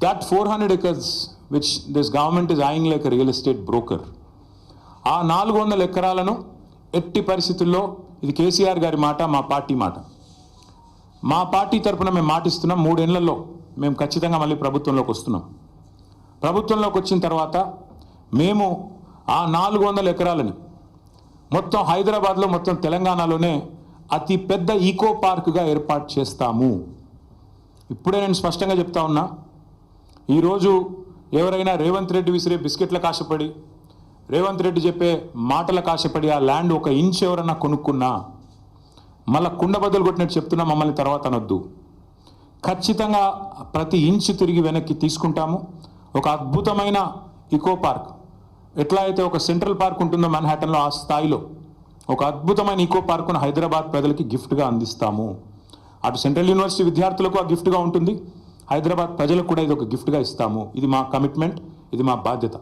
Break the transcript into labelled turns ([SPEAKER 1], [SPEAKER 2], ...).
[SPEAKER 1] that 400 acres which this government is eyeing like a real estate broker, ఆ 400 ఎకరాలను ఎట్టి పరిస్థితుల్లో, ఇది కేసీఆర్ గారి మాట, మా పార్టీ మాట, మా పార్టీ తరఫున మేము మాటిస్తున్నాం, 3 ఏళ్లలో మేము ఖచ్చితంగా మళ్ళీ ప్రభుత్వంలోకి వస్తున్నాం. ప్రభుత్వంలోకి వచ్చిన తర్వాత మేము ఆ 400 ఎకరాలని మొత్తం హైదరాబాద్లో, మొత్తం తెలంగాణలోనే అతి పెద్ద ఈకో పార్క్గా ఏర్పాటు చేస్తాము. ఇప్పుడే నేను స్పష్టంగా చెప్తా ఉన్నా, ఈరోజు ఎవరైనా రేవంత్ రెడ్డి విసిరే బిస్కెట్లకు ఆశపడి, రేవంత్ రెడ్డి చెప్పే మాటలకు ఆశపడి ఆ ల్యాండ్ 1 ఇంచ్ ఎవరన్నా కొనుక్కున్నా మళ్ళీ కుండ బద్దలు కొట్టినట్టు చెప్తున్నా, మమ్మల్ని తర్వాత అనొద్దు. ఖచ్చితంగా ప్రతి ఇంచ్ తిరిగి వెనక్కి తీసుకుంటాము. ఒక అద్భుతమైన ఈకో పార్క్, ఎట్లా అయితే ఒక సెంట్రల్ పార్క్ ఉంటుందో మన్హాటన్లో, ఆ స్థాయిలో ఒక అద్భుతమైన ఈకో పార్కును హైదరాబాద్ ప్రజలకి గిఫ్ట్గా అందిస్తాము. అటు సెంట్రల్ యూనివర్సిటీ విద్యార్థులకు ఆ గిఫ్ట్గా ఉంటుంది, హైదరాబాద్ ప్రజలకు కూడా ఇది ఒక గిఫ్ట్గా ఇస్తాము. ఇది మా కమిట్మెంట్, ఇది మా బాధ్యత.